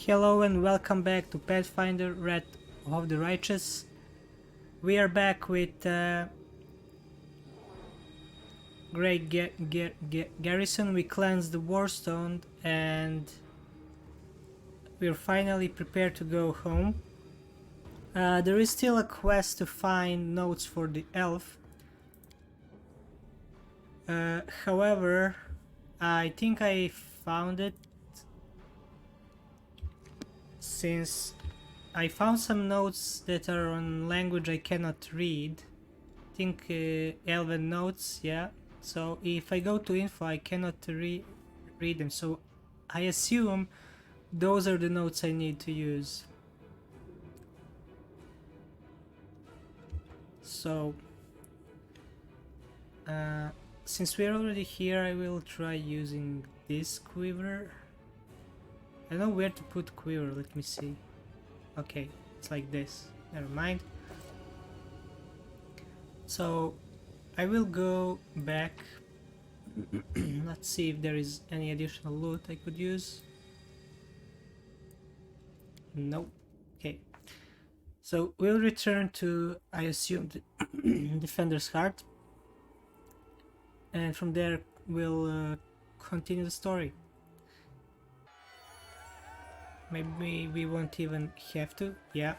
Hello and welcome back to Pathfinder Wrath of the Righteous. We are back with Gray Garrison. We cleansed the Warstone and we're finally prepared to go home. There is still a quest to find notes for the elf. However, I think I found it, since I found some notes that are on language I cannot read. I think Elven notes, yeah. So if I go to info, I cannot read them. So I assume those are the notes I need to use. So since we're already here, I will try using this quiver. I don't know where to put quiver, let me see. Okay, it's like this, never mind. So I will go back. Let's see if there is any additional loot I could use. Nope. Okay, so we'll return to, I assume, the Defender's Heart, and from there we'll continue the story. Maybe we won't even have to, yeah.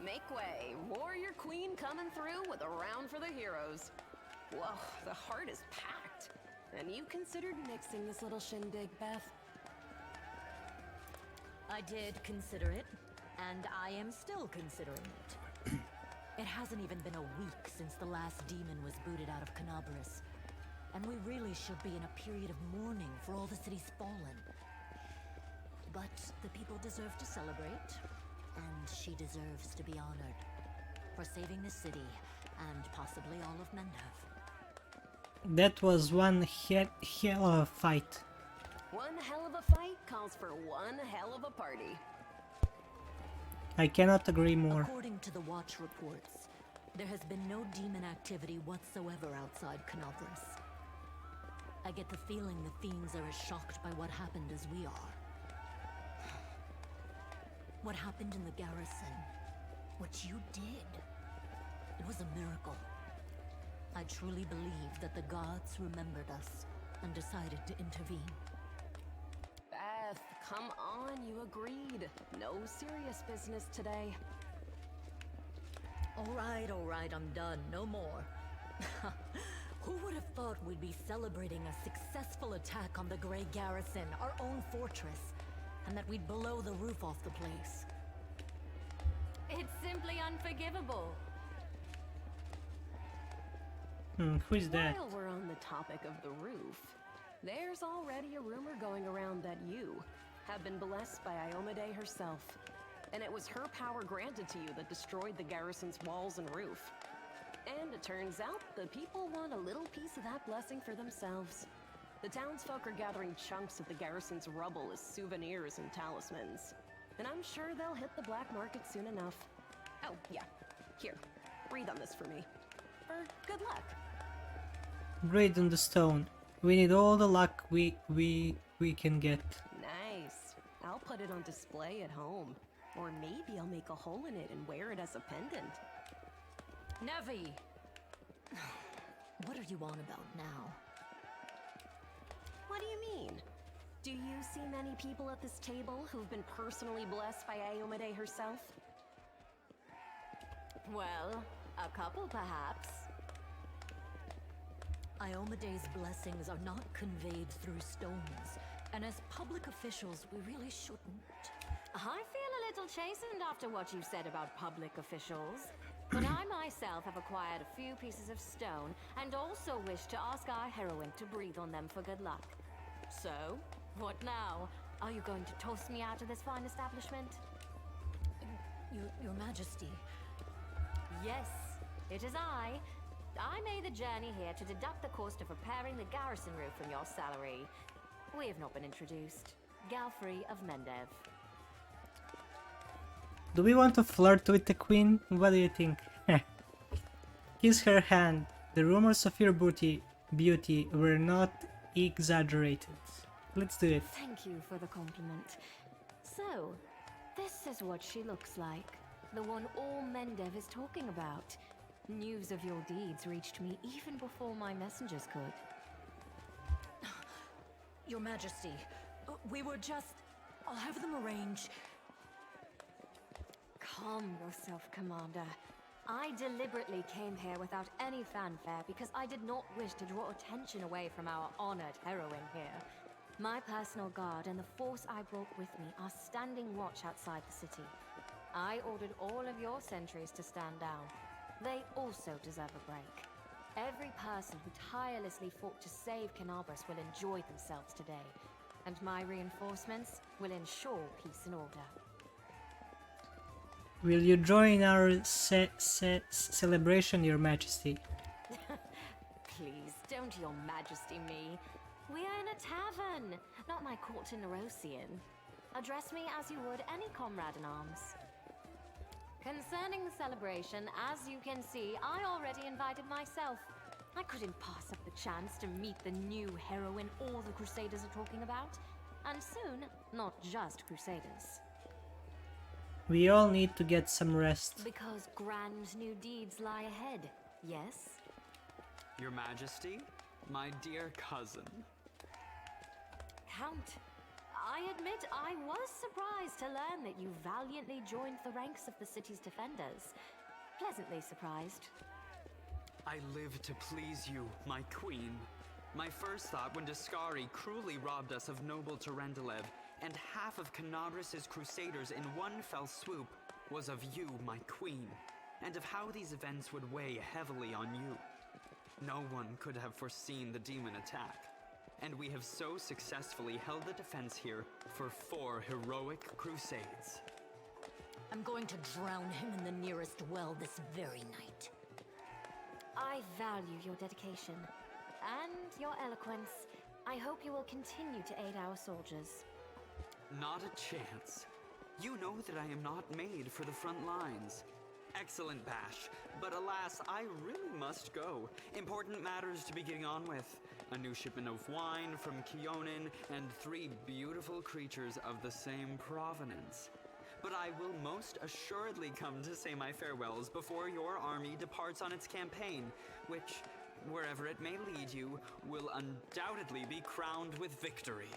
Make way, warrior queen coming through with a round for the heroes. Whoa, the heart is packed. And you considered nixing this little shindig, Beth? I did consider it, and I am still considering it. It hasn't even been a week since the last demon was booted out of Canabris. And we really should be in a period of mourning for all the city's fallen. But the people deserve to celebrate, and she deserves to be honored for saving the city and possibly all of Mendhov. That was one hell of a fight. One hell of a fight calls for one hell of a party. I cannot agree more. According to the Watch reports, there has been no demon activity whatsoever outside Canabris. I get the feeling the fiends are as shocked by what happened as we are. What happened in the garrison, what you did, it was a miracle. I truly believe that the gods remembered us and decided to intervene. Beth, come on, you agreed. No serious business today. All right, I'm done. No more. Who would have thought we'd be celebrating a successful attack on the Gray Garrison, our own fortress, and that we'd blow the roof off the place? It's simply unforgivable. Who is that? While we're on the topic of the roof, there's already a rumor going around that you have been blessed by Iomade herself. And it was her power granted to you that destroyed the garrison's walls and roof. And it turns out the people want a little piece of that blessing for themselves. The townsfolk are gathering chunks of the garrison's rubble as souvenirs and talismans. And I'm sure they'll hit the black market soon enough. Oh, yeah. Here, breathe on this for me. For good luck. Breathe on the stone. We need all the luck we can get. Nice. I'll put it on display at home. Or maybe I'll make a hole in it and wear it as a pendant. Nevi! What are you on about now? What do you mean? Do you see many people at this table who've been personally blessed by Iomade herself? Well, a couple perhaps. Iomade's blessings are not conveyed through stones, and as public officials, we really shouldn't. I feel a little chastened after what you said about public officials. But I myself have acquired a few pieces of stone and also wish to ask our heroine to breathe on them for good luck. So, what now? Are you going to toss me out of this fine establishment? Your Majesty. Yes, it is I. I made the journey here to deduct the cost of repairing the garrison roof from your salary. We have not been introduced. Galfrey of Mendhov. Do we want to flirt with the queen? What do you think? Kiss her hand. The rumors of your beauty were not exaggerated. Let's do it. Thank you for the compliment. So, this is what she looks like. The one all Mendev is talking about. News of your deeds reached me even before my messengers could. Your Majesty, we were just... I'll have them arrange. Calm yourself, Commander. I deliberately came here without any fanfare because I did not wish to draw attention away from our honored heroine here. My personal guard and the force I brought with me are standing watch outside the city. I ordered all of your sentries to stand down. They also deserve a break. Every person who tirelessly fought to save Canabras will enjoy themselves today, and my reinforcements will ensure peace and order. Will you join our celebration, Your Majesty? Please, don't Your Majesty me. We are in a tavern, not my court in Nerosian. Address me as you would any comrade in arms. Concerning the celebration, as you can see, I already invited myself. I couldn't pass up the chance to meet the new heroine all the Crusaders are talking about. And soon, not just Crusaders. We all need to get some rest. Because grand new deeds lie ahead, yes? Your Majesty, my dear cousin. Count, I admit I was surprised to learn that you valiantly joined the ranks of the city's defenders. Pleasantly surprised. I live to please you, my queen. My first thought when Daskari cruelly robbed us of noble Terendelev and half of Canabras' crusaders in one fell swoop was of you, my queen, and of how these events would weigh heavily on you. No one could have foreseen the demon attack, and we have so successfully held the defense here for 4 heroic crusades. I'm going to drown him in the nearest well this very night. I value your dedication and your eloquence. I hope you will continue to aid our soldiers. Not a chance. You know that I am not made for the front lines. Excellent bash, but alas, I really must go. Important matters to be getting on with. A new shipment of wine from Kionin, and 3 beautiful creatures of the same provenance. But I will most assuredly come to say my farewells before your army departs on its campaign, which, wherever it may lead you, will undoubtedly be crowned with victory.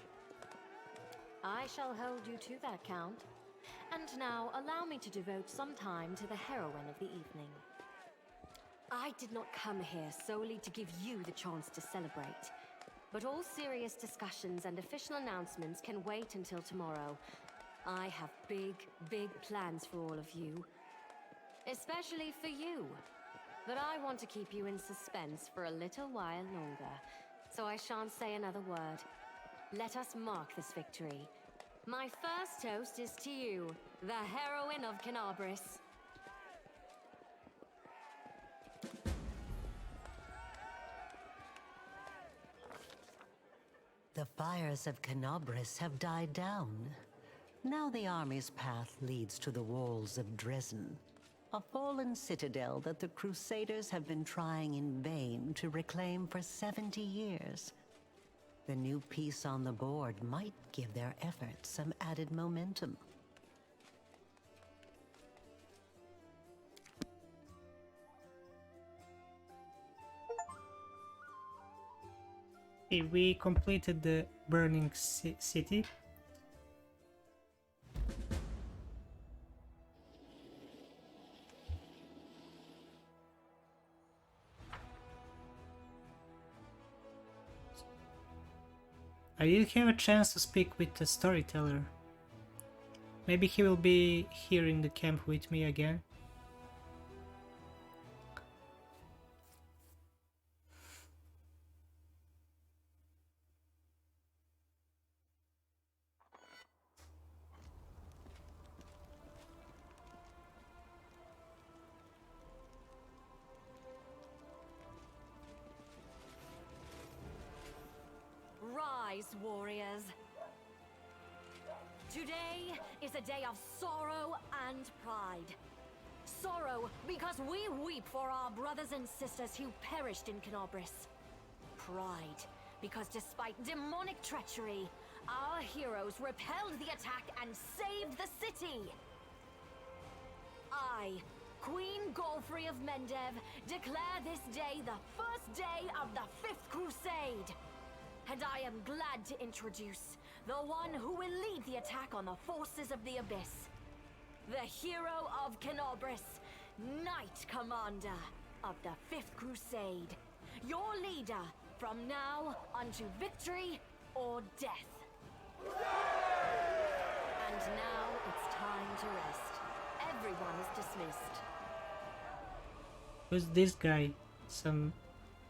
I shall hold you to that, Count. And now, allow me to devote some time to the heroine of the evening. I did not come here solely to give you the chance to celebrate. But all serious discussions and official announcements can wait until tomorrow. I have big plans for all of you. Especially for you. But I want to keep you in suspense for a little while longer. So I shan't say another word. Let us mark this victory. My first toast is to you, the heroine of Canabras. The fires of Canabras have died down. Now the army's path leads to the walls of Dresden, a fallen citadel that the Crusaders have been trying in vain to reclaim for 70 years. The new piece on the board might give their efforts some added momentum. Okay, we completed the burning city. I didn't have a chance to speak with the storyteller. Maybe he will be here in the camp with me again. Rise, warriors. Today is a day of sorrow and pride. Sorrow because we weep for our brothers and sisters who perished in Canabras. Pride because despite demonic treachery, Our heroes repelled the attack and saved the city. I, Queen Galfrey of Mendev, declare this day the first day of the Fifth Crusade. And I am glad to introduce the one who will lead the attack on the forces of the Abyss. The hero of Canobris, Knight Commander of the Fifth Crusade. Your leader from now unto victory or death. And now it's time to rest. Everyone is dismissed. Who's this guy? Some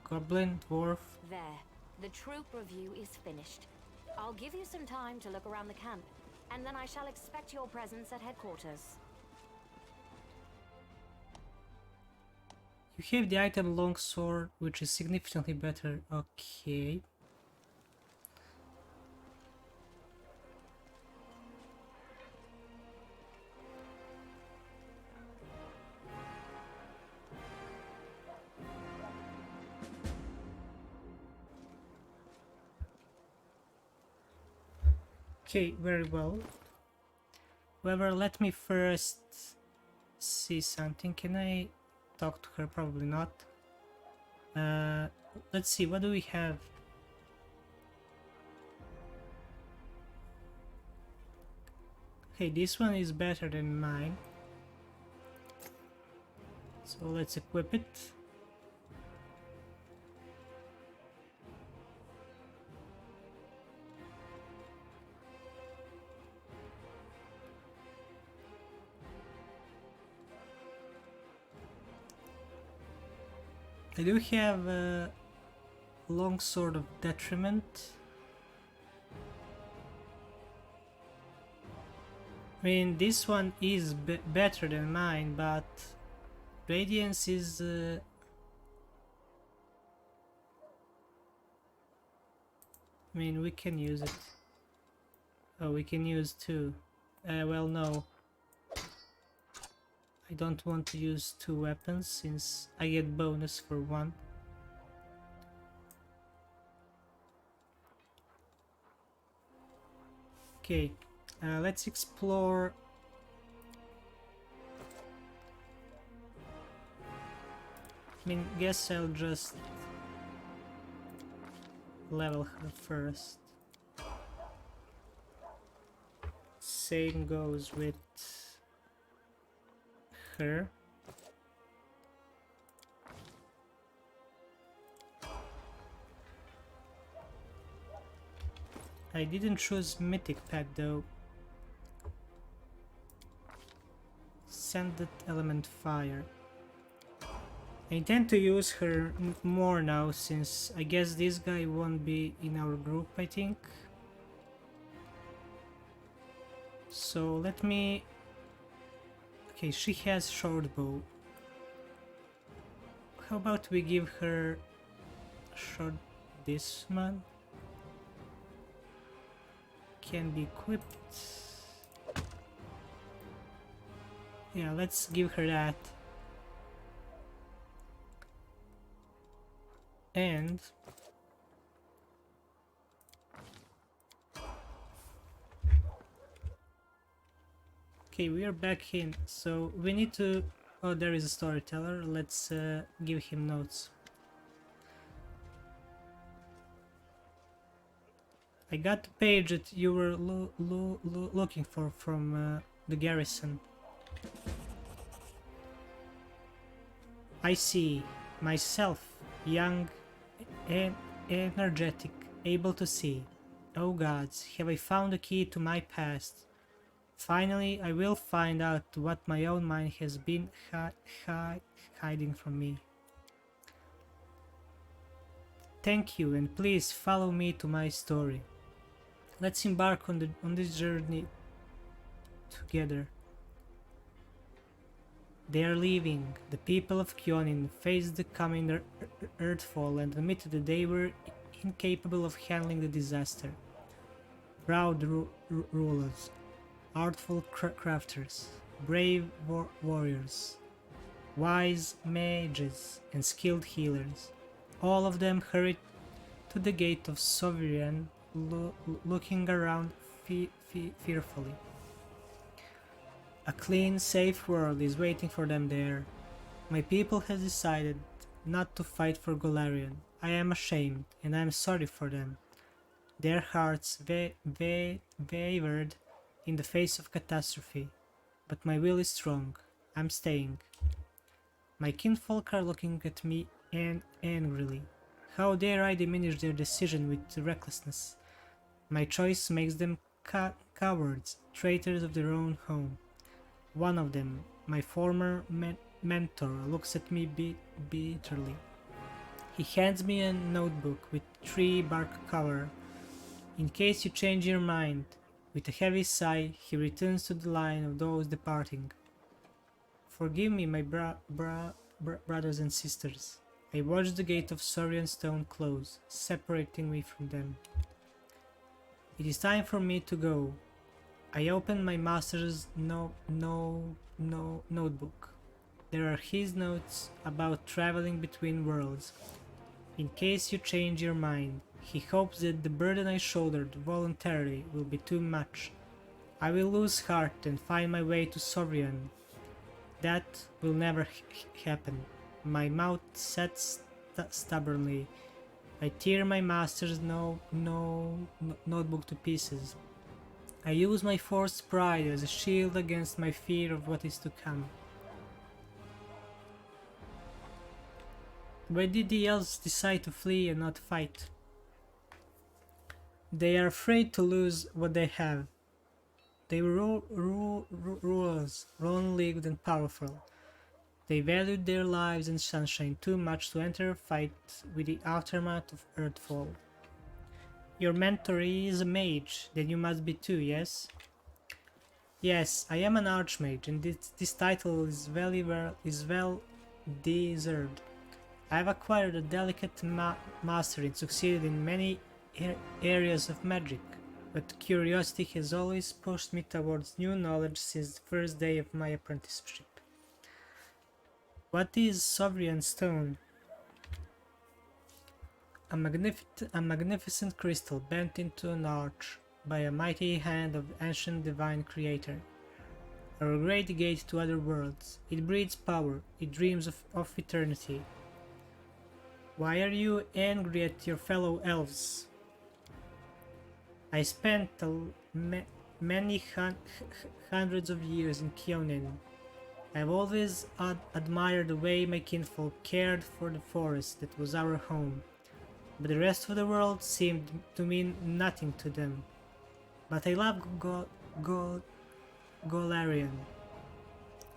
goblin, dwarf? There. The troop review is finished. I'll give you some time to look around the camp, and then I shall expect your presence at headquarters. You have the item longsword, which is significantly better. Okay. Okay, very well. However, let me first see something. Can I talk to her? Probably not. Let's see, what do we have? Okay, this one is better than mine. So let's equip it. I do have a long sword of detriment. I mean, this one is better than mine, but radiance is I mean, we can use it. Oh, we can use two. Well, no. I don't want to use two weapons since I get bonus for one. Okay, let's explore. I mean, guess I'll just level her first. Same goes with her. I didn't choose mythic pet though. Sanded element fire. I intend to use her more now since I guess this guy won't be in our group, I think. So let me... Okay, she has short bow. How about we give her short this one? Can be equipped. Yeah, let's give her that. And okay, we are back in, so we need to... Oh, there is a storyteller. Let's give him notes. I got the page that you were looking for from the garrison. I see. Myself, young and energetic, able to see. Oh gods, have I found the key to my past? Finally, I will find out what my own mind has been hiding from me. Thank you, and please follow me to my story. Let's embark on this journey together. They are leaving. The people of Kyonin faced the coming earthfall and admitted that they were incapable of handling the disaster. Proud rulers, artful crafters, brave warriors, wise mages, and skilled healers. All of them hurried to the gate of Sovereign looking around fearfully. A clean, safe world is waiting for them there. My people have decided not to fight for Golarion. I am ashamed, and I am sorry for them. Their hearts wavered in the face of catastrophe, but my will is strong. I'm staying. My kinfolk are looking at me angrily. How dare I diminish their decision with recklessness? My choice makes them cowards, traitors of their own home. One of them, my former mentor, looks at me bitterly. He hands me a notebook with 3 bark cover. In case you change your mind. With a heavy sigh, he returns to the line of those departing. Forgive me, my brothers and sisters. I watch the gate of Saurian stone close, separating me from them. It is time for me to go. I open my master's notebook. There are his notes about traveling between worlds. In case you change your mind, he hopes that the burden I shouldered voluntarily will be too much. I will lose heart and find my way to Saurian. That will never happen. My mouth sets stubbornly. I tear my master's notebook to pieces. I use my forced pride as a shield against my fear of what is to come. Why did the elves decide to flee and not fight? They are afraid to lose what they have. They were rulers, long-legged and powerful. They valued their lives and sunshine too much to enter a fight with the aftermath of Earthfall. Your mentor is a mage, then you must be too, yes? Yes, I am an archmage, and this title is well deserved. I have acquired a delicate mastery and succeeded in many areas of magic, but curiosity has always pushed me towards new knowledge since the first day of my apprenticeship. What is Saurian stone? A magnificent crystal bent into an arch by a mighty hand of the ancient divine creator. A great gate to other worlds. It breathes power. It dreams of eternity. Why are you angry at your fellow elves? I spent many hundreds of years in Kyonin. I've always admired the way my kinfolk cared for the forest that was our home, but the rest of the world seemed to mean nothing to them. But I love Golarion,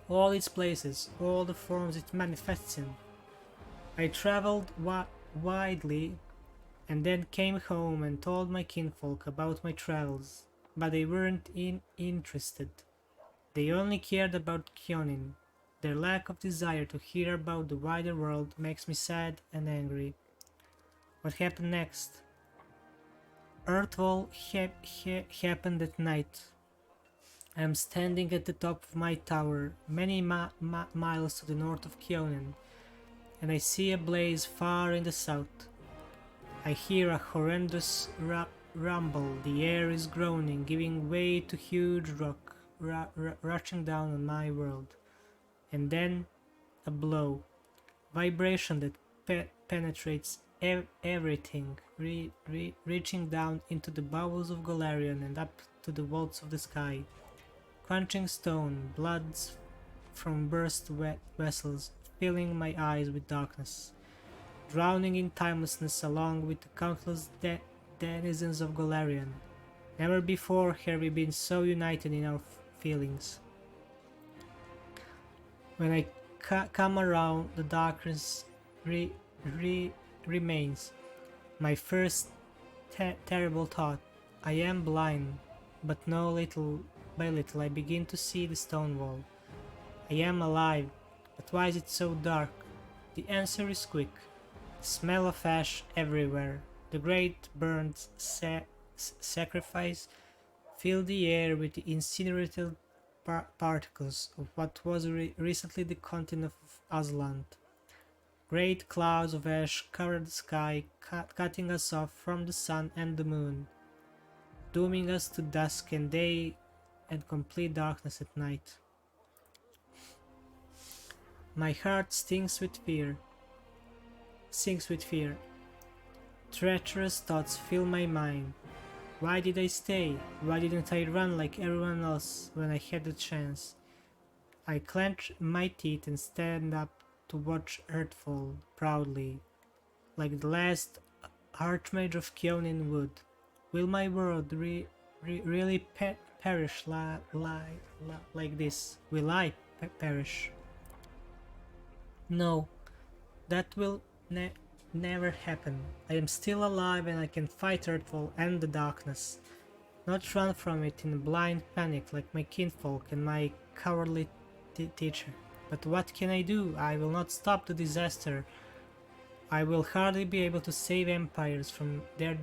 all its places, all the forms it manifests in. I traveled widely and then came home and told my kinfolk about my travels, but they weren't interested. They only cared about Kyonin. Their lack of desire to hear about the wider world makes me sad and angry. What happened next? Earthfall happened at night. I am standing at the top of my tower, many miles to the north of Kyonin, and I see a blaze far in the south. I hear a horrendous rumble. The air is groaning, giving way to huge rock rushing down on my world. And then a blow. Vibration that penetrates everything, reaching down into the bowels of Golarion and up to the vaults of the sky. Crunching stone, bloods from burst vessels, filling my eyes with darkness. Drowning in timelessness along with the countless denizens of Golarion. Never before have we been so united in our feelings. When I come around, the darkness remains. My first terrible thought. I am blind, but no, little by little I begin to see the stone wall. I am alive, but why is it so dark? The answer is quick. The smell of ash everywhere. The great burned sacrifice filled the air with the incinerated particles of what was recently the continent of Aslant. Great clouds of ash covered the sky, cutting us off from the sun and the moon. dooming us to dusk and day and complete darkness at night. My heart sinks with fear. Treacherous thoughts fill my mind. Why did I stay? Why didn't I run like everyone else when I had the chance? I clench my teeth and stand up to watch Earth fall proudly, like the last Archmage of Kyonin would. Will my world really perish like this? Will I perish? No, that will never happen. I am still alive and I can fight Earthfall and the darkness, not run from it in blind panic like my kinfolk and my cowardly teacher. But what can I do? I will not stop the disaster. I will hardly be able to save empires from their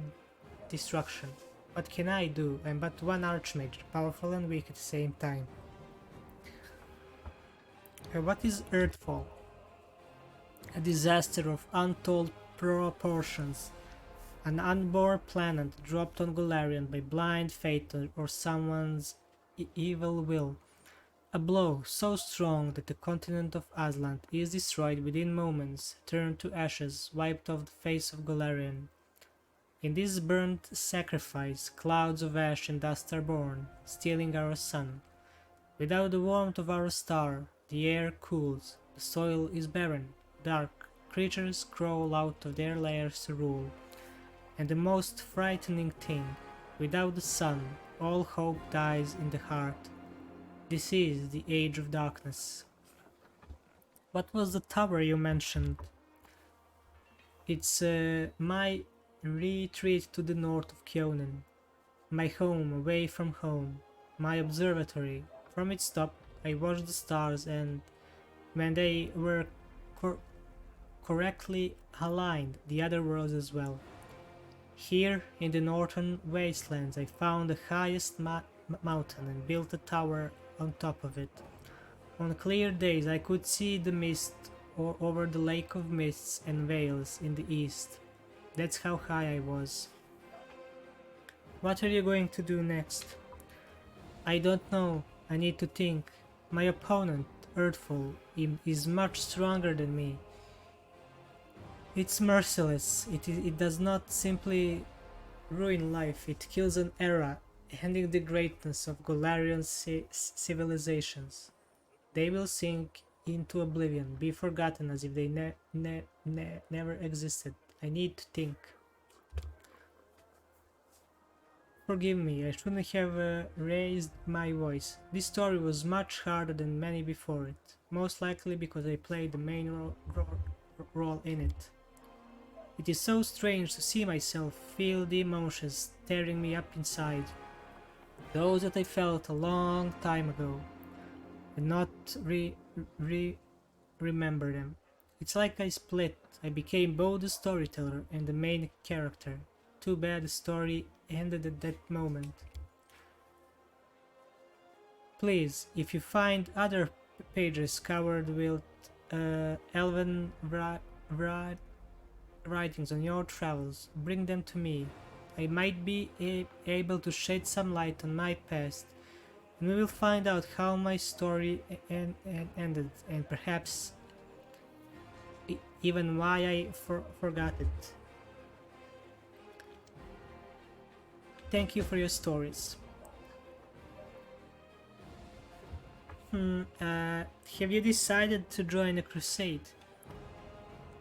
destruction. What can I do? I'm but one archmage, powerful and weak at the same time. What is Earthfall? A disaster of untold proportions. An unborn planet dropped on Golarion by blind fate or someone's evil will. A blow so strong that the continent of Aslan is destroyed within moments, turned to ashes, wiped off the face of Golarion. In this burnt sacrifice, clouds of ash and dust are born, stealing our sun. Without the warmth of our star, the air cools, the soil is barren, dark, creatures crawl out of their lairs to rule. And the most frightening thing, without the sun, all hope dies in the heart. This is the Age of Darkness. What was the tower you mentioned? It's my retreat to the north of Kyonin. My home away from home. My observatory. From its top, I watched the stars and, when they were correctly aligned, the other worlds as well. Here, in the northern wastelands, I found the highest mountain and built a tower on top of it. On clear days I could see the mist over the lake of mists and veils in the east. That's how high I was. What are you going to do next? I don't know. I need to think. My opponent, Earthfall, is much stronger than me. It's merciless. It does not simply ruin life, it kills an era, ending the greatness of Golarion civilizations. They will sink into oblivion, be forgotten as if they never existed. I need to think. Forgive me, I shouldn't have raised my voice. This story was much harder than many before it, most likely because I played the main role in it. It is so strange to see myself feel the emotions tearing me up inside, those that I felt a long time ago, and not remember them. It's like I split. I became both the storyteller and the main character. Too bad the story ended at that moment. Please, if you find other pages covered with elven writings on your travels, bring them to me. I might be able to shed some light on my past, and we will find out how my story ended, and perhaps even why I forgot it. Thank you for your stories. Have you decided to join a crusade?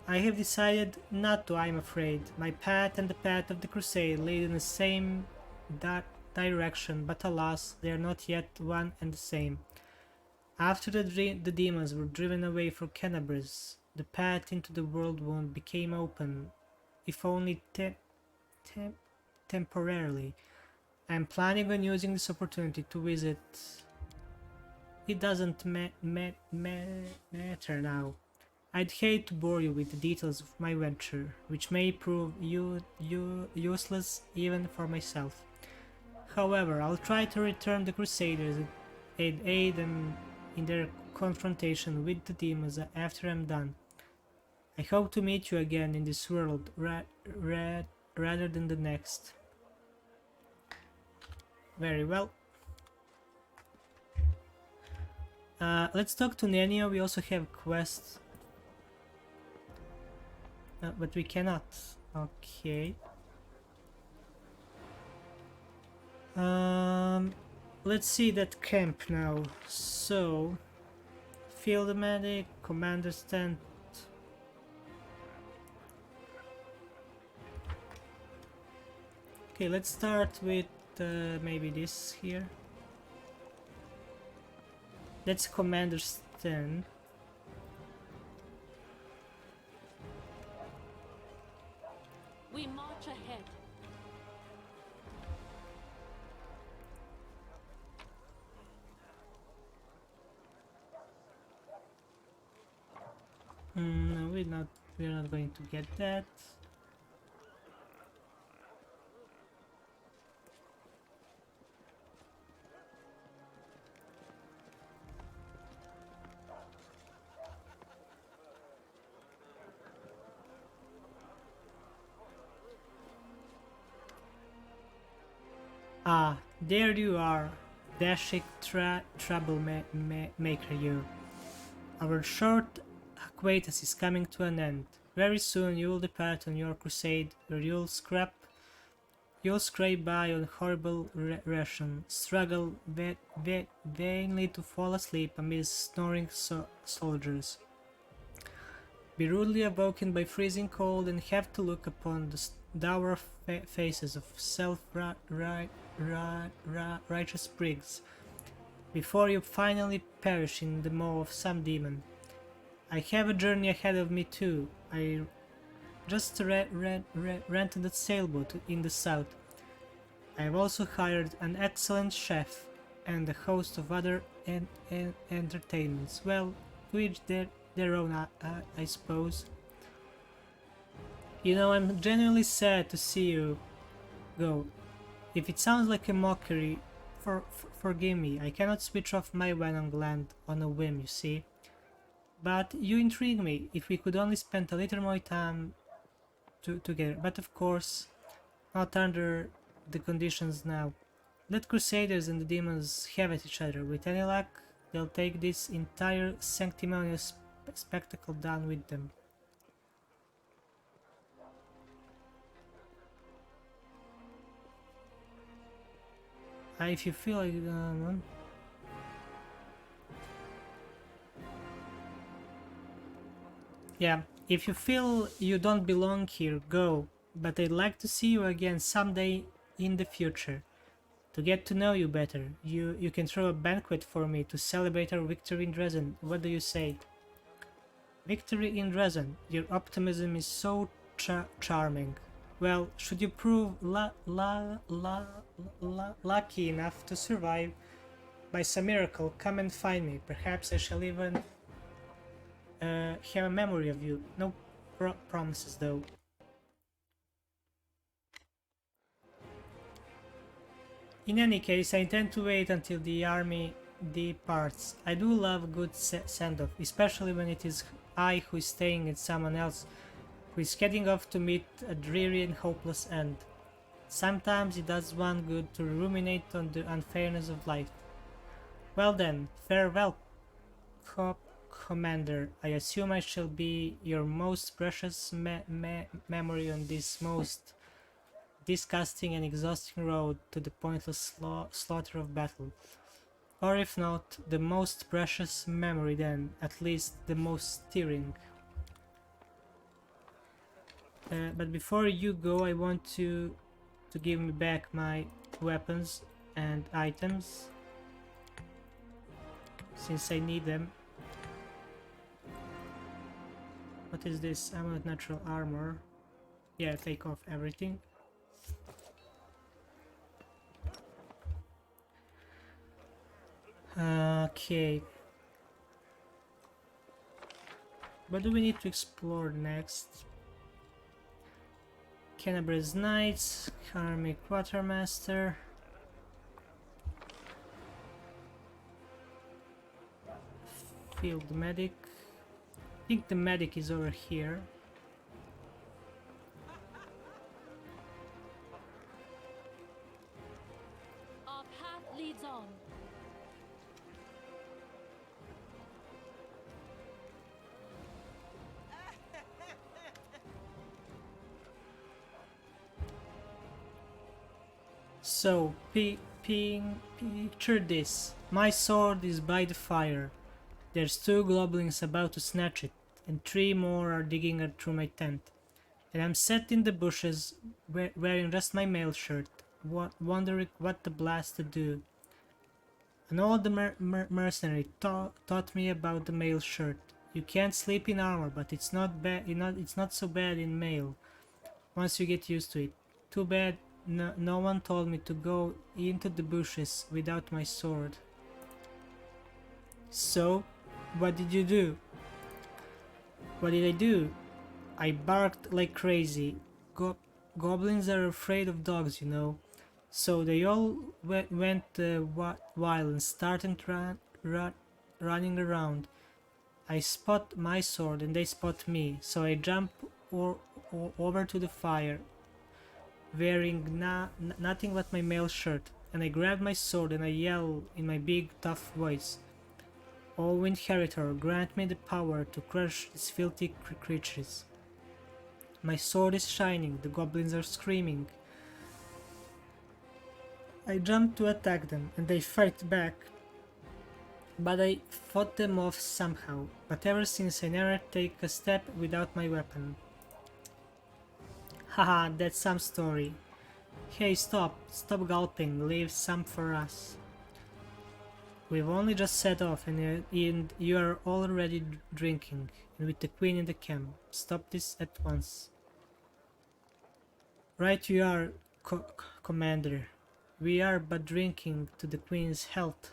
I have decided not to, I'm afraid. My path and the path of the crusade lead in the same direction, but alas, they are not yet one and the same. After the demons were driven away from Canabris, the path into the world wound became open, if only temporarily. I am planning on using this opportunity to visit. It doesn't matter now. I'd hate to bore you with the details of my venture, which may prove useless even for myself. However, I'll try to return the Crusaders and aid them in their confrontation with the demons after I'm done. I hope to meet you again in this world rather than the next. Very well. Let's talk to Nenio. We also have quests. But we cannot. Okay. Let's see that camp now. So, field medic, commander's tent. Okay, let's start with maybe this here. That's commander's tent. We march ahead. No, we're not going to get that. Ah, there you are, dashing troublemaker you. Our short acquaintance is coming to an end. Very soon you will depart on your crusade, where you'll scrape by on horrible ration, struggle vainly to fall asleep amidst snoring soldiers, be rudely awoken by freezing cold, and have to look upon the dour faces of self-righteous prigs before you finally perish in the maw of some demon. I have a journey ahead of me too. I just rented a sailboat in the south. I have also hired an excellent chef and a host of other entertainments. Well, to each their own, I suppose. You know, I'm genuinely sad to see you go. If it sounds like a mockery, forgive me. I cannot switch off my venom gland on a whim, you see. But you intrigue me. If we could only spend a little more time together. But of course, not under the conditions now. Let Crusaders and the demons have at each other. With any luck, they'll take this entire sanctimonious spectacle down with them. If you feel like... yeah, if you feel you don't belong here, go. But I'd like to see you again someday in the future. To get to know you better. You can throw a banquet for me to celebrate our victory in Dresden. What do you say? Victory in Dresden. Your optimism is so charming. Well, should you prove lucky enough to survive by some miracle, come and find me. Perhaps I shall even have a memory of you. No promises though. In any case, I intend to wait until the army departs. I do love a good send-off, especially when it is I who is staying and someone else who is heading off to meet a dreary and hopeless end. Sometimes it does one good to ruminate on the unfairness of life. Well then, farewell, Commander. I assume I shall be your most precious memory on this most disgusting and exhausting road to the pointless slaughter of battle. Or if not, the most precious memory then, at least the most stirring. But before you go, I want to give me back my weapons and items, since I need them. What is this? Amulet natural armor. Yeah, take off everything. Okay. What do we need to explore next? Canterbury's Knights, Army Quartermaster. Field Medic. I think the medic is over here. Our So, picture this. My sword is by the fire. There's 2 goblins about to snatch it, and 3 more are digging through my tent. And I'm sat in the bushes, wearing just my mail shirt, wondering what the blast to do. An old mercenary taught me about the mail shirt. You can't sleep in armor, but it's not bad. It's not so bad in mail once you get used to it. Too bad no one told me to go into the bushes without my sword. So, what did you do? What did I do? I barked like crazy. Goblins are afraid of dogs, you know. So they all went wild and started running around. I spot my sword and they spot me, so I jump over to the fire, wearing nothing but my mail shirt, and I grab my sword and I yell in my big tough voice, "O Inheritor, grant me the power to crush these filthy creatures." My sword is shining, the goblins are screaming. I jump to attack them, and they fight back. But I fought them off somehow, but ever since I never take a step without my weapon. Haha, that's some story. Hey, stop gulping, leave some for us. We've only just set off and you are already drinking, and with the queen in the camp. Stop this at once. Right you are, Commander. We are but drinking to the queen's health.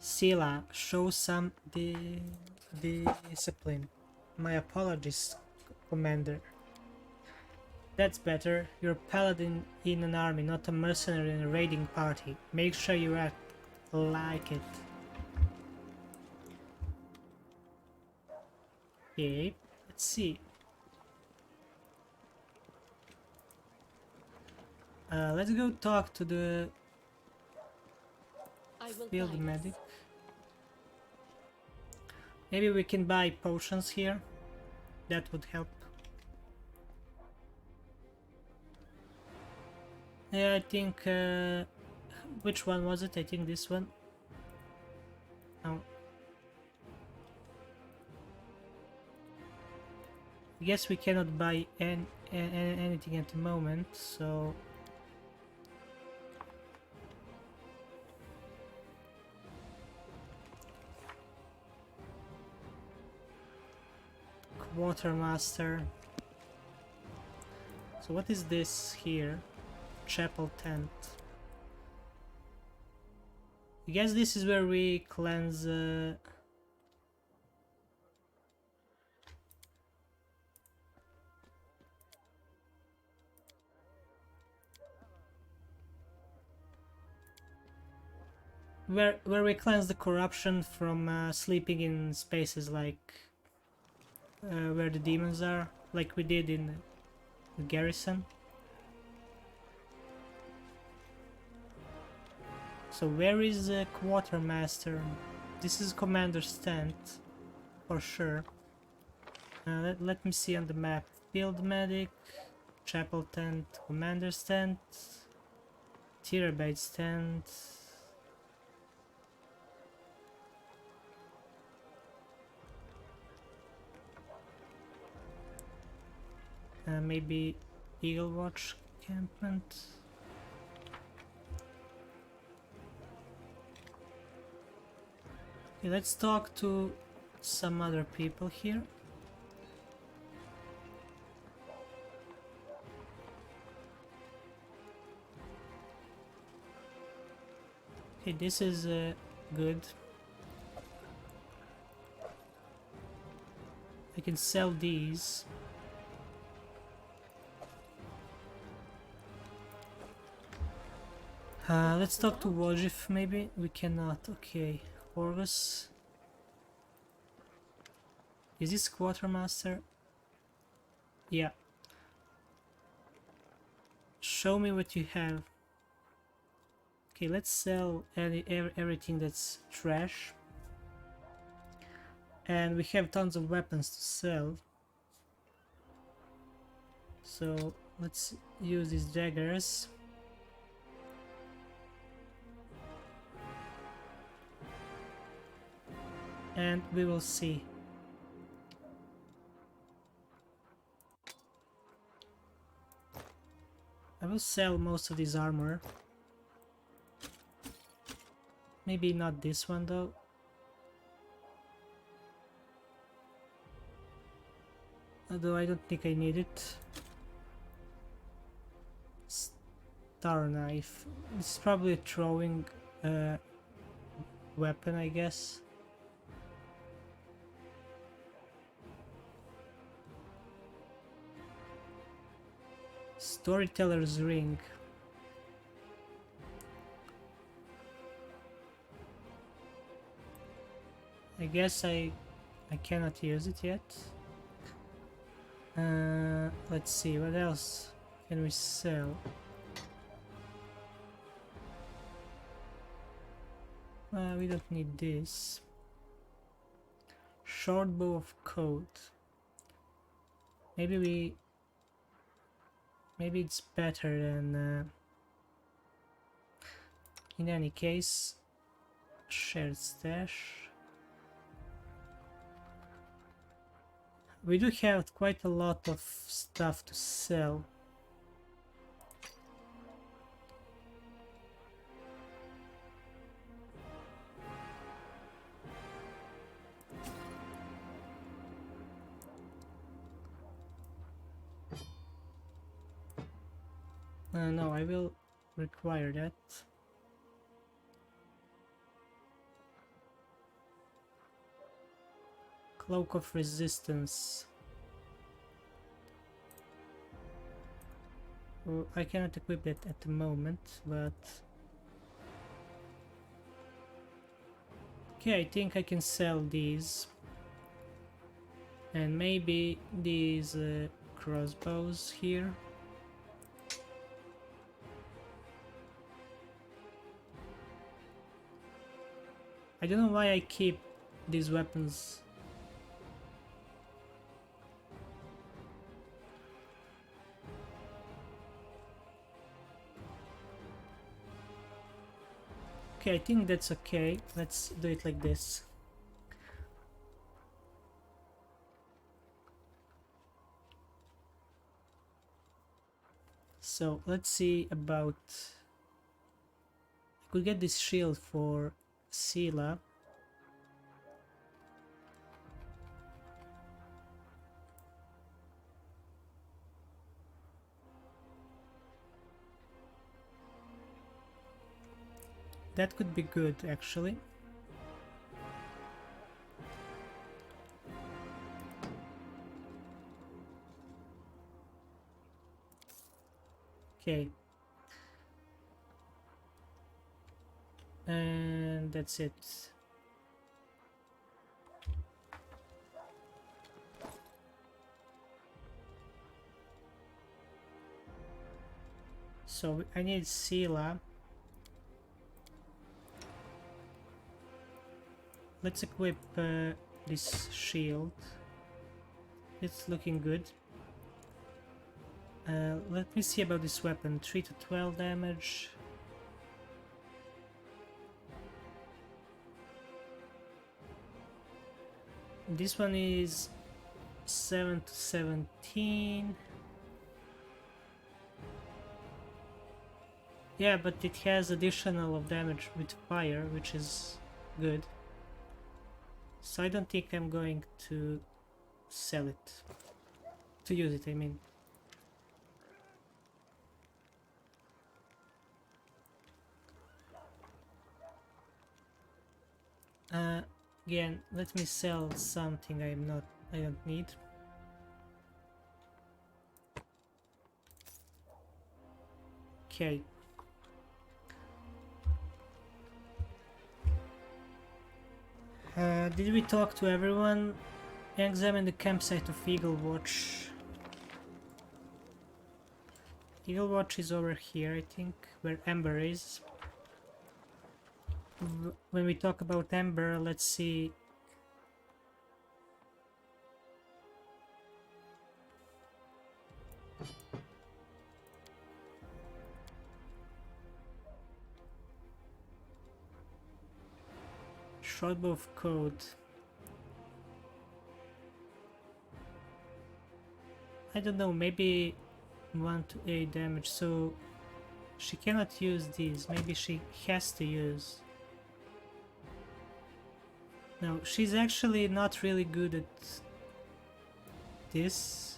Cirilla, show some discipline. My apologies, Commander. That's better. You're a paladin in an army, not a mercenary in a raiding party. Make sure you act like it. Okay, let's see. Let's go talk to the field medic. Maybe we can buy potions here. That would help. Yeah, I think... which one was it? I think this one. No. I guess we cannot buy anything at the moment, so... Quartermaster. So what is this here? Chapel tent. I guess this is where we cleanse where we cleanse the corruption from sleeping in spaces like where the demons are, like we did in the garrison. So where is the quartermaster? This is commander's tent, for sure. Let me see on the map. Field medic, chapel tent, commander's tent, Tirabate's tent. Maybe Eagle Watch encampment. Okay, let's talk to some other people here. Okay, this is good. I can sell these. Let's talk to Wojif, maybe? We cannot, okay. Orgus. Is this quartermaster? Yeah. Show me what you have. Okay, let's sell everything that's trash. And we have tons of weapons to sell. So let's use these daggers. And we will see. I will sell most of this armor. Maybe not this one though. Although I don't think I need it. Star knife. It's probably a throwing weapon, I guess. Storyteller's ring. I guess I cannot use it yet. Let's see, what else can we sell? We don't need this. Short bow of coat. Maybe it's better than in any case. Shared stash. We do have quite a lot of stuff to sell. No, I will require that. Cloak of Resistance. Well, I cannot equip that at the moment, but... Okay, I think I can sell these. And maybe these crossbows here. I don't know why I keep these weapons. Okay, I think that's okay. Let's do it like this. So let's see about... I could get this shield for Cirilla. That could be good, actually. Okay. And that's it. So I need Cirilla. Let's equip this shield. It's looking good. Let me see about this weapon. 3 to 12 damage. This one is 7 to 17. Yeah, but it has additional of damage with fire, which is good. So I don't think I'm going to sell it. To use it, I mean. Again, let me sell something I don't need. Okay. Did we talk to everyone? Examine the campsite of Eagle Watch. Eagle Watch is over here, I think, where Ember is. When we talk about Ember, let's see. Shortbow of Code. I don't know, maybe 1 to 8 damage, so she cannot use these. Maybe she has to use. No, she's actually not really good at this.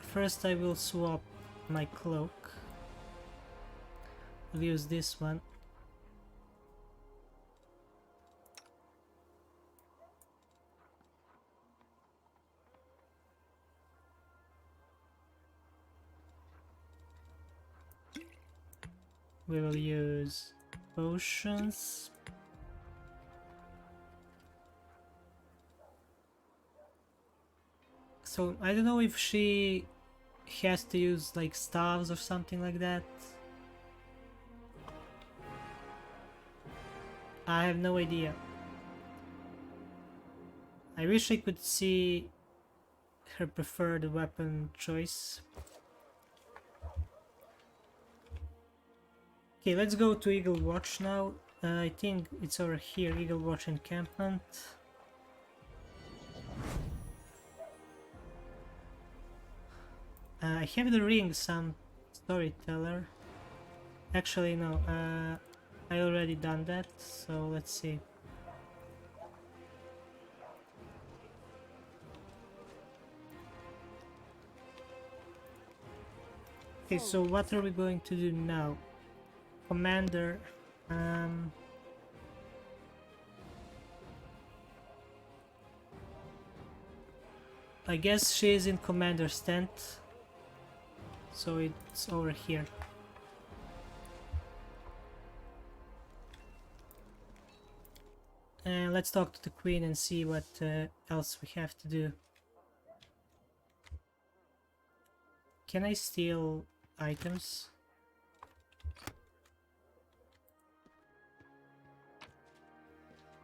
First I will swap my cloak. I'll use this one. We will use potions. So I don't know if she has to use like staves or something like that. I have no idea. I wish I could see her preferred weapon choice. Okay, let's go to Eagle Watch now. I think it's over here, Eagle Watch encampment. I have the ring, some storyteller. Actually, no, I already done that, so let's see. Okay, so what are we going to do now? Commander, I guess she's in Commander's tent, so it's over here. And let's talk to the Queen and see what else we have to do. Can I steal items?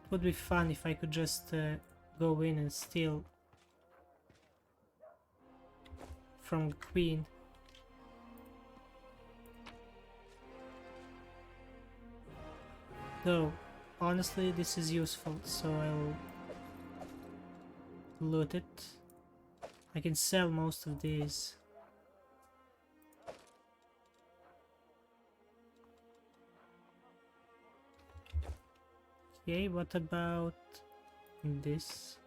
It would be fun if I could just go in and steal from the Queen. Though, honestly, this is useful, so I'll loot it. I can sell most of these. Okay, what about this?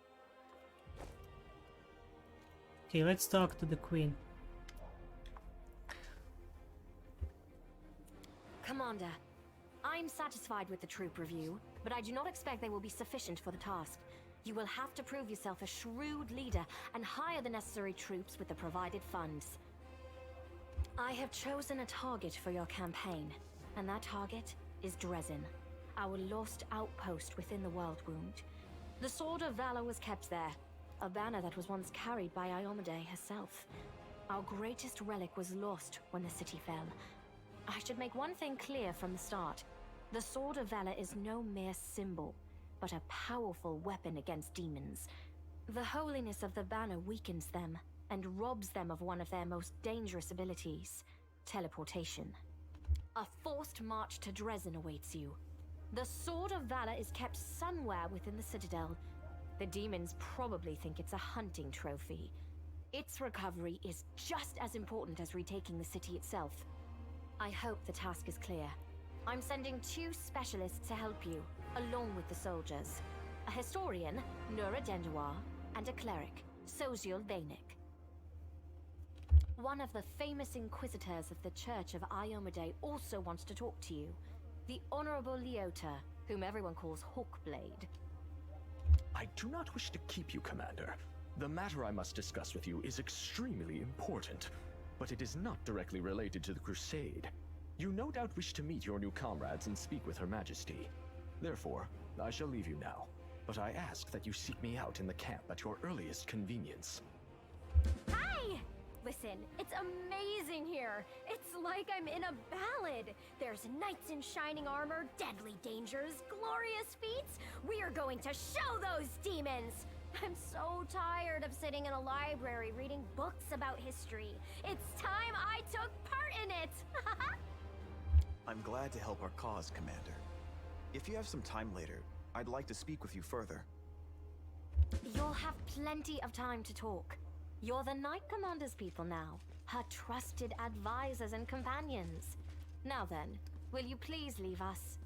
Okay, let's talk to the Queen. Commander, I'm satisfied with the troop review, but I do not expect they will be sufficient for the task. You will have to prove yourself a shrewd leader and hire the necessary troops with the provided funds. I have chosen a target for your campaign, and that target is Dresden, our lost outpost within the World Wound. The Sword of Valor was kept there, a banner that was once carried by Iomade herself. Our greatest relic was lost when the city fell. I should make one thing clear from the start. The Sword of Valor is no mere symbol, but a powerful weapon against demons. The holiness of the banner weakens them and robs them of one of their most dangerous abilities, teleportation. A forced march to Dresden awaits you. The Sword of Valor is kept somewhere within the Citadel. The demons probably think it's a hunting trophy. Its recovery is just as important as retaking the city itself. I hope the task is clear. I'm sending 2 specialists to help you, along with the soldiers. A historian, Nura Dendoir, and a cleric, Soziel Vainik. One of the famous inquisitors of the Church of Iomade also wants to talk to you. The Honorable Leota, whom everyone calls Hawkblade. I do not wish to keep you, Commander. The matter I must discuss with you is extremely important, but it is not directly related to the Crusade. You no doubt wish to meet your new comrades and speak with Her Majesty. Therefore, I shall leave you now, but I ask that you seek me out in the camp at your earliest convenience. Hi! Listen, it's amazing here. It's like I'm in a ballad. There's knights in shining armor, deadly dangers, glorious feats. We are going to show those demons. I'm so tired of sitting in a library reading books about history. It's time I took part in it! I'm glad to help our cause, Commander. If you have some time later, I'd like to speak with you further. You'll have plenty of time to talk. You're the Knight Commander's people now, her trusted advisors and companions. Now then, will you please leave us?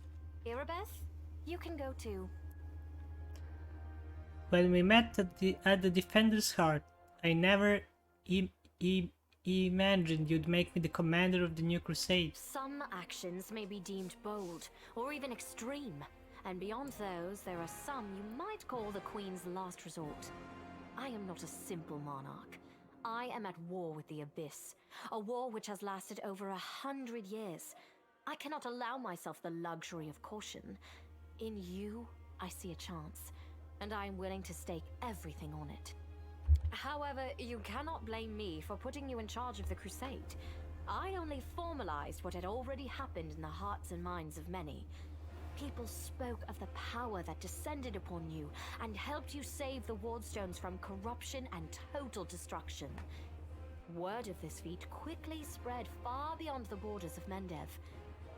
Irabeth, you can go too. When we met at the Defender's Heart, I never imagined you'd make me the commander of the new crusade. Some actions may be deemed bold, or even extreme, and beyond those, there are some you might call the Queen's last resort. I am not a simple monarch. I am at war with the Abyss, a war which has lasted over 100 years. I cannot allow myself the luxury of caution. In you, I see a chance, and I am willing to stake everything on it. However, you cannot blame me for putting you in charge of the crusade. I only formalized what had already happened in the hearts and minds of many. People spoke of the power that descended upon you and helped you save the Wardstones from corruption and total destruction. Word of this feat quickly spread far beyond the borders of Mendev.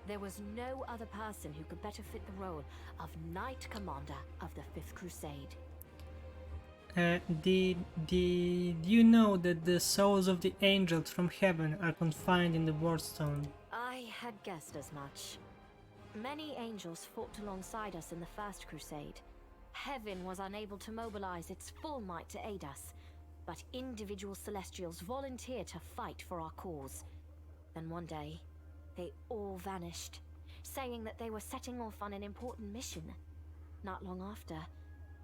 There was no other person who could better fit the role of Knight Commander of the Fifth Crusade. Did you know that the souls of the angels from heaven are confined in the Wardstone? I had guessed as much. Many angels fought alongside us in the First Crusade. Heaven was unable to mobilize its full might to aid us, but individual Celestials volunteered to fight for our cause. Then one day, they all vanished, saying that they were setting off on an important mission. Not long after,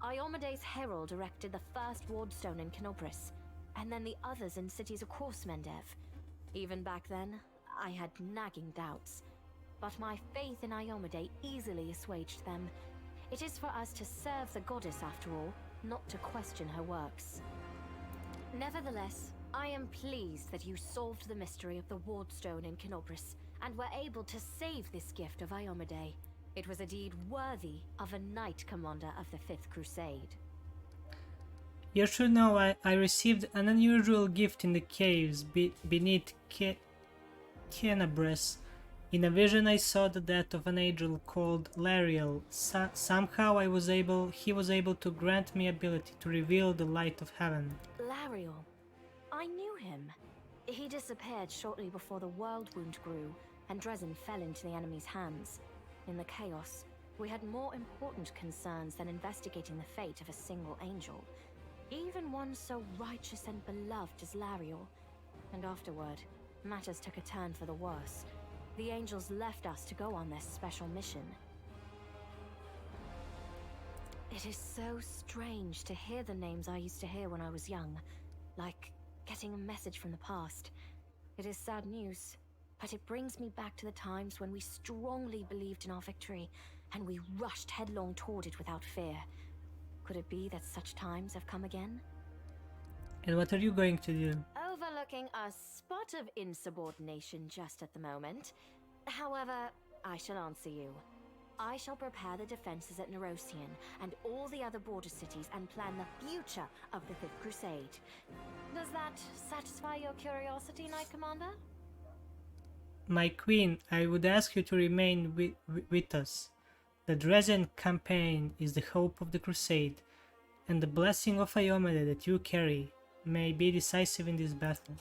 Iomede's herald erected the first Wardstone in Canobris, and then the others in cities across Mendev. Even back then, I had nagging doubts, but my faith in Iomede easily assuaged them. It is for us to serve the goddess after all, not to question her works. Nevertheless, I am pleased that you solved the mystery of the Wardstone in Canobris, and were able to save this gift of Iomede. It was a deed worthy of a Knight Commander of the Fifth Crusade. You should know I received an unusual gift in the caves beneath Canabres. In a vision I saw the death of an angel called Lariel. Somehow he was able to grant me ability to reveal the light of heaven. Lariel. I knew him. He disappeared shortly before the world wound grew, and Dresden fell into the enemy's hands. In the chaos, we had more important concerns than investigating the fate of a single angel, even one so righteous and beloved as Lariel. And afterward, matters took a turn for the worse. The angels left us to go on this special mission. It is so strange to hear the names I used to hear when I was young, like getting a message from the past. It is sad news, but it brings me back to the times when we strongly believed in our victory, and we rushed headlong toward it without fear. Could it be that such times have come again? And what are you going to do? Overlooking a spot of insubordination just at the moment. However, I shall answer you. I shall prepare the defenses at Nerosian and all the other border cities and plan the future of the Fifth Crusade. Does that satisfy your curiosity, Knight Commander? My queen, I would ask you to remain with us. The Dresden campaign is the hope of the crusade, and the blessing of Iomede that you carry may be decisive in this battle.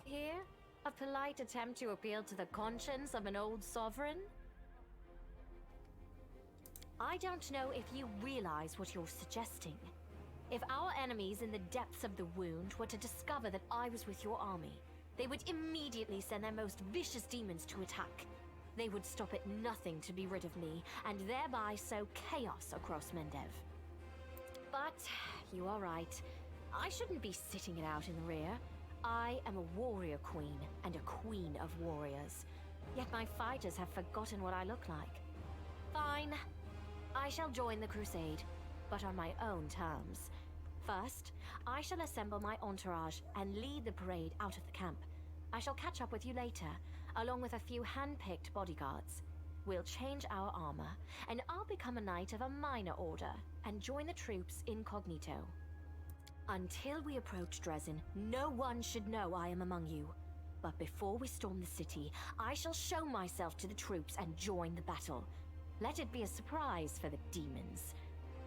Here, a polite attempt to appeal to the conscience of an old sovereign? I don't know if you realize what you're suggesting. If our enemies in the depths of the wound were to discover that I was with your army, they would immediately send their most vicious demons to attack. They would stop at nothing to be rid of me, and thereby sow chaos across Mendev. But you are right. I shouldn't be sitting it out in the rear. I am a warrior queen, and a queen of warriors. Yet my fighters have forgotten what I look like. Fine. I shall join the crusade, but on my own terms. First, I shall assemble my entourage and lead the parade out of the camp. I shall catch up with you later, along with a few hand-picked bodyguards. we'll change our armor, and I'll become a knight of a minor order and join the troops incognito. Until we approach Dresden, no one should know I am among you. But before we storm the city, I shall show myself to the troops and join the battle. Let it be a surprise for the demons.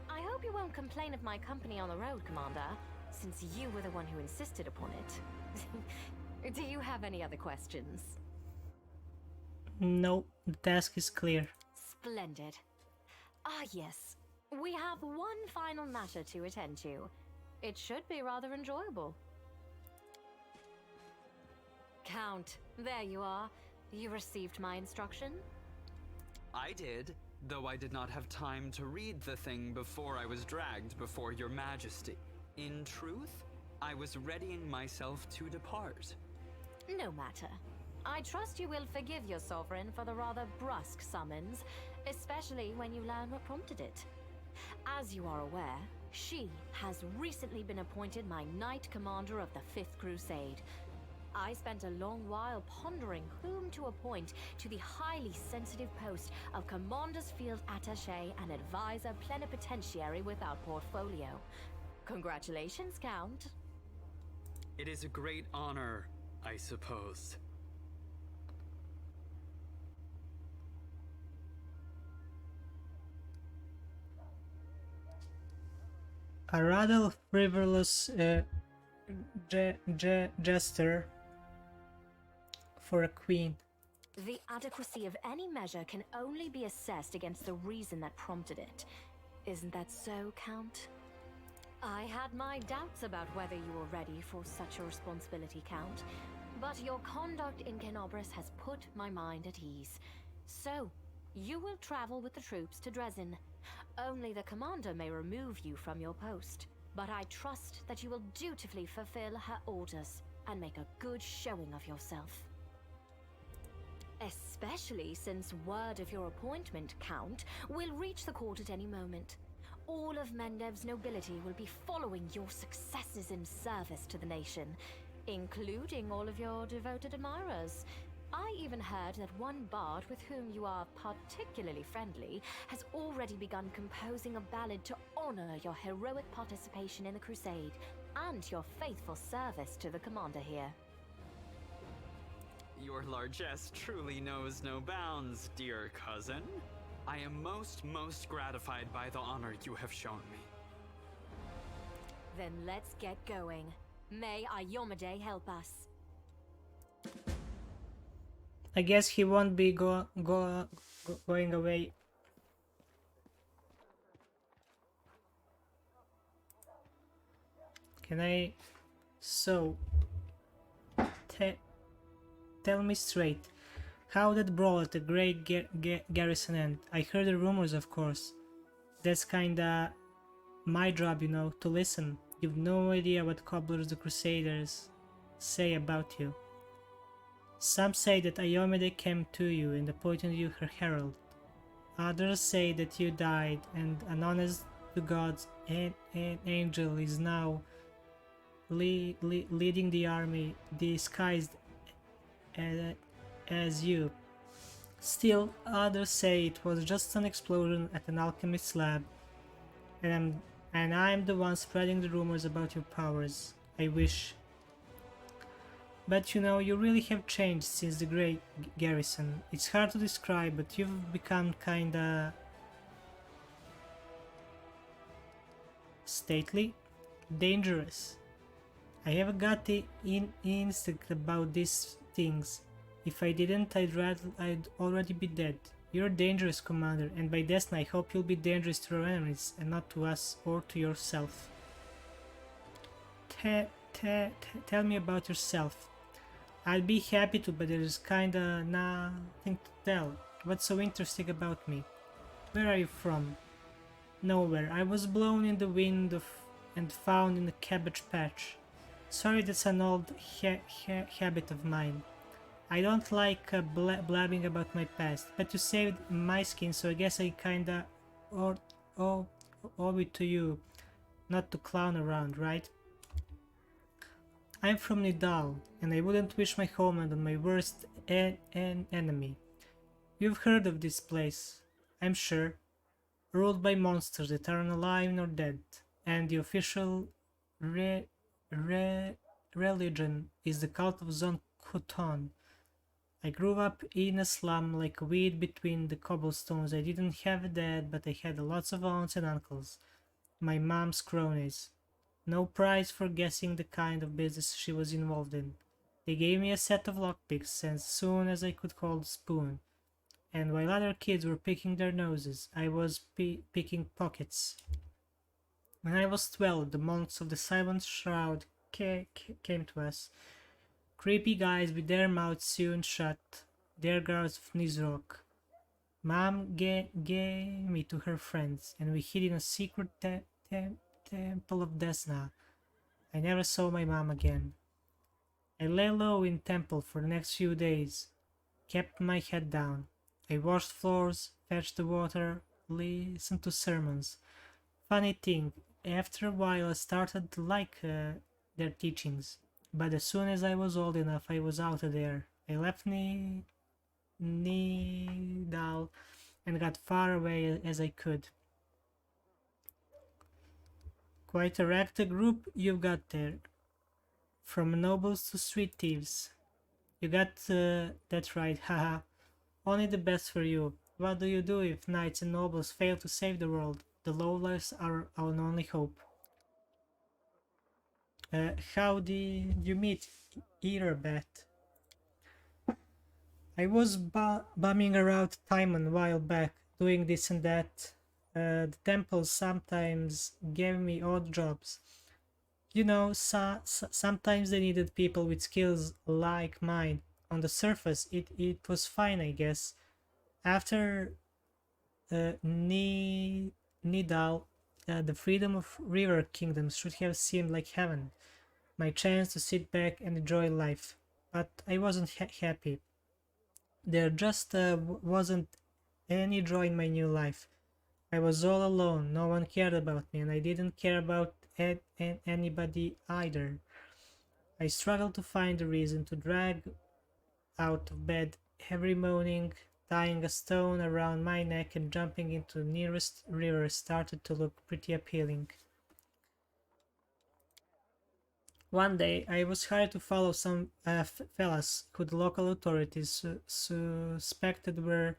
I hope you won't complain of my company on the road, Commander, since you were the one who insisted upon it. Do you have any other questions? No, the task is clear. Splendid. Ah, yes. We have one final matter to attend to. It should be rather enjoyable. Count, there you are. You received my instruction? I did, though I did not have time to read the thing before I was dragged before your majesty. In truth, I was readying myself to depart. No matter. I trust you will forgive your sovereign for the rather brusque summons, especially when you learn what prompted it. As you are aware, she has recently been appointed my Knight Commander of the Fifth Crusade. I spent a long while pondering whom to appoint to the highly sensitive post of Commander's Field Attaché and Advisor Plenipotentiary without portfolio. Congratulations, Count. It is a great honor, I suppose. A rather frivolous gesture for a queen. The adequacy of any measure can only be assessed against the reason that prompted it. Isn't that so, Count? I had my doubts about whether you were ready for such a responsibility, Count, but your conduct in Kenobris has put my mind at ease. So, you will travel with the troops to Dresden. Only the commander may remove you from your post, but I trust that you will dutifully fulfill her orders and make a good showing of yourself. Especially since word of your appointment, Count, will reach the court at any moment. All of Mendev's nobility will be following your successes in service to the nation, including all of your devoted admirers. I even heard that one bard with whom you are particularly friendly has already begun composing a ballad to honor your heroic participation in the crusade and your faithful service to the commander here. Your largesse truly knows no bounds, dear cousin. I am most gratified by the honor you have shown me. Then let's get going. May Ayomade help us. I guess he won't be going away. Can I? So, tell me straight, how that brawl at the Gray Garrison end? I heard the rumors, of course. That's kinda my job, you know, to listen. You've no idea what cobblers the Crusaders say about you. Some say that Ayomade came to you and appointed you her herald. Others say that you died and an honest to God's angel is now leading the army disguised as you. Still, others say it was just an explosion at an alchemist's lab, and I'm the one spreading the rumors about your powers. I wish. But you know, you really have changed since the Gray Garrison. It's hard to describe, but you've become kinda stately, dangerous. I have a gutty instinct about these things. If I didn't, I'd already be dead. You're a dangerous commander, and by destiny I hope you'll be dangerous to our enemies, and not to us or to yourself. Tell me about yourself. I'd be happy to, but there's kinda nothing to tell. What's so interesting about me? Where are you from? Nowhere. I was blown in the wind and found in a cabbage patch. Sorry, that's an old habit of mine. I don't like blabbing about my past, but you saved my skin, so I guess I kinda owe it to you not to clown around, right? I'm from Nidal, and I wouldn't wish my homeland on my worst enemy. You've heard of this place, I'm sure. Ruled by monsters that aren't alive nor dead, and the official re- re- religion is the cult of Zon Kuton. I grew up in a slum like a weed between the cobblestones. I didn't have a dad, but I had lots of aunts and uncles, my mom's cronies. No prize for guessing the kind of business she was involved in. They gave me a set of lockpicks as soon as I could hold a spoon, and while other kids were picking their noses, I was picking pockets. When I was 12, the monks of the Silent Shroud came to us. Creepy guys with their mouths sewn shut, their guards of Nizrok. Mom gave me to her friends, and we hid in a secret temple of Desna. I never saw my mom again. I lay low in temple for the next few days, kept my head down. I washed floors, fetched the water, listened to sermons. Funny thing, after a while I started to like their teachings, but as soon as I was old enough I was out of there. I left Nidal and got far away as I could. Quite a ragtag group you've got there. From nobles to street thieves. You got that right, haha. Only the best for you. What do you do if knights and nobles fail to save the world? The lowlifes are our only hope. How did you meet Erebet? I was bumming around Timon a while back, doing this and that. The temples sometimes gave me odd jobs. You know, sometimes they needed people with skills like mine. On the surface, it was fine, I guess. After Nidal, the freedom of river kingdoms should have seemed like heaven. My chance to sit back and enjoy life. But I wasn't happy. There just wasn't any joy in my new life. I was all alone, no one cared about me, and I didn't care about anybody either. I struggled to find a reason to drag out of bed every morning. Tying a stone around my neck and jumping into the nearest river started to look pretty appealing. One day, I was hired to follow some fellas who the local authorities suspected were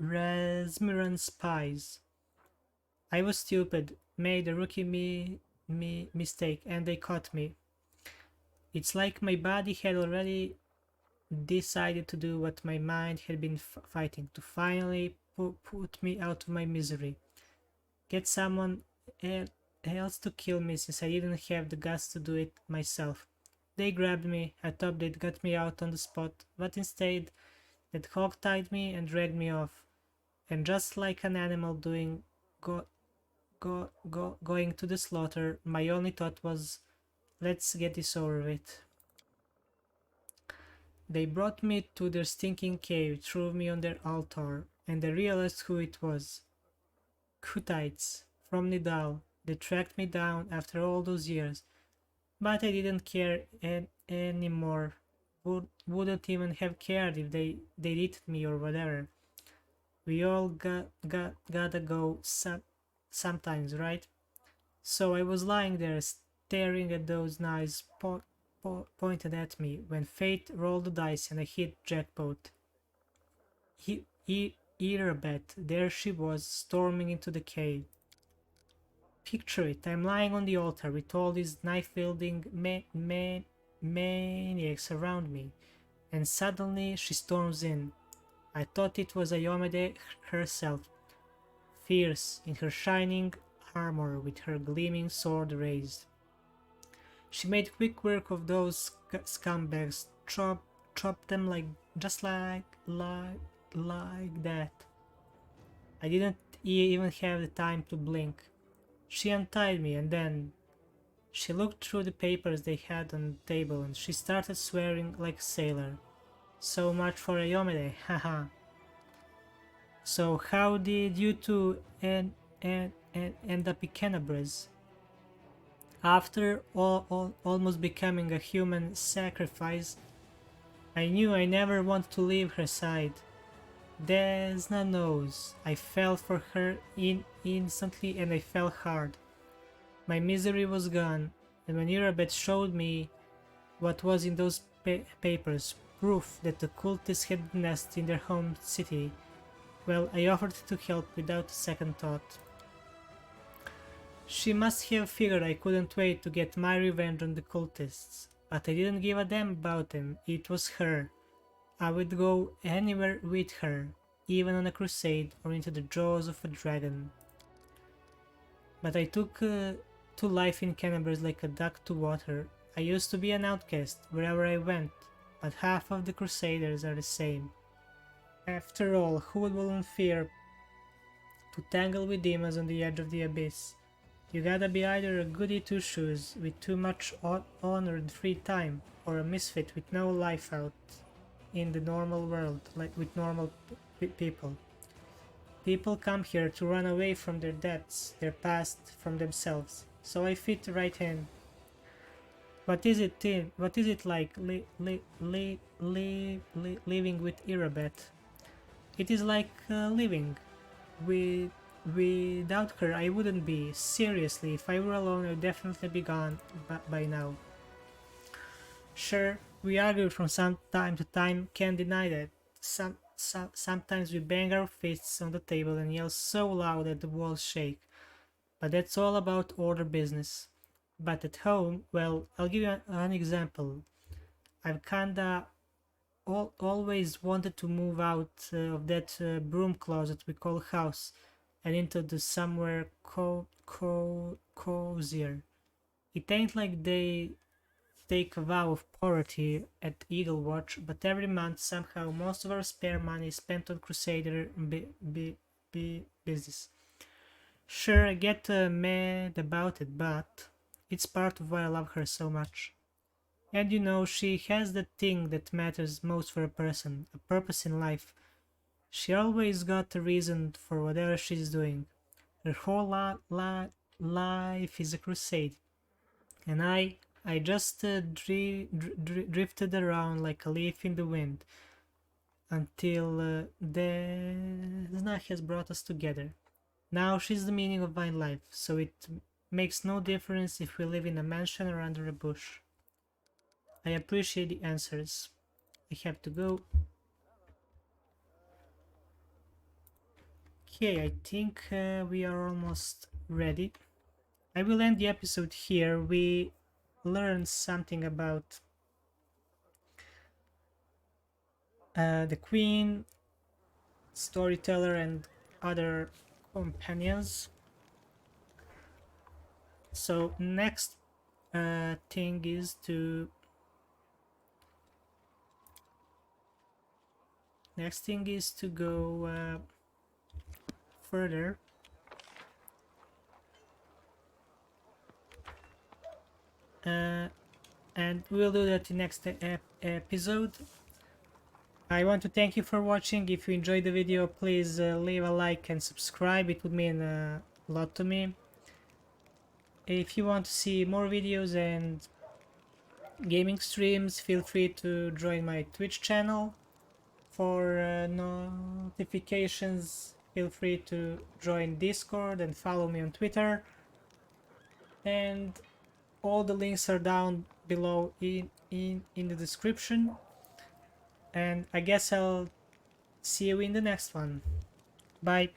Resmiran spies. I was stupid, made a rookie mistake, and they caught me. It's like my body had already decided to do what my mind had been fighting, to finally put me out of my misery. Get someone else to kill me since I didn't have the guts to do it myself. They grabbed me. I thought they'd got me out on the spot, but instead they'd hog-tied me and dragged me off. And just like an animal going to the slaughter, my only thought was, let's get this over with. They brought me to their stinking cave, threw me on their altar, and I realized who it was. Kutites from Nidal. They tracked me down after all those years, but I didn't care anymore. Wouldn't even have cared if they eaten me or whatever. We all gotta go sometimes, right? So I was lying there staring at those knives pointed at me when fate rolled the dice and I hit jackpot. Erebet, there she was, storming into the cave. Picture it, I'm lying on the altar with all these knife-wielding maniacs around me, and suddenly she storms in. I thought it was Ayomede herself, fierce in her shining armor with her gleaming sword raised. She made quick work of those scumbags, chopped them just like that. I didn't even have the time to blink. She untied me and then she looked through the papers they had on the table and she started swearing like a sailor. So much for Ayomede, haha. So how did you two end up in Canabres? After almost becoming a human sacrifice, I knew I never wanted to leave her side. Desna knows. I fell for her instantly and I fell hard. My misery was gone, and when Irabeth showed me what was in those papers, proof that the cultists had nest in their home city, well, I offered to help without a second thought. She must have figured I couldn't wait to get my revenge on the cultists, but I didn't give a damn about them. It was her. I would go anywhere with her, even on a crusade or into the jaws of a dragon. But I took to life in Canterbury like a duck to water. I used to be an outcast wherever I went, but half of the Crusaders are the same. After all, who would volunteer to tangle with demons on the edge of the abyss? You gotta be either a goody two-shoes with too much honor and free time, or a misfit with no life out in the normal world, like with normal people. People come here to run away from their debts, their past, from themselves. So I fit right in. What is it like living with Irabeth? It is like living. Without her, I wouldn't be. Seriously, if I were alone, I'd definitely be gone by now. Sure, we argue from time to time, can't deny that. Sometimes we bang our fists on the table and yell so loud that the walls shake. But that's all about order business. But at home, well, I'll give you an example. I've kinda always wanted to move out of that broom closet we call house and into the somewhere cozier. It ain't like they take a vow of poverty at Eagle Watch, but every month somehow most of our spare money is spent on Crusader business. Sure, I get mad about it, but it's part of why I love her so much. And you know, she has the thing that matters most for a person, a purpose in life. She always got a reason for whatever she's doing. Her whole life is a crusade. And I just drifted around like a leaf in the wind until Desna has brought us together. Now she's the meaning of my life, so it makes no difference if we live in a mansion or under a bush. I appreciate the answers. I have to go. Okay, I think we are almost ready. I will end the episode here. We learned something about the Queen, storyteller, and other companions. So next thing is to go further. And we'll do that in next episode. I want to thank you for watching. If you enjoyed the video, please leave a like and subscribe. It would mean a lot to me. If you want to see more videos and gaming streams, feel free to join my Twitch channel. For notifications, feel free to join Discord and follow me on Twitter. And all the links are down below in the description. And I guess I'll see you in the next one. Bye.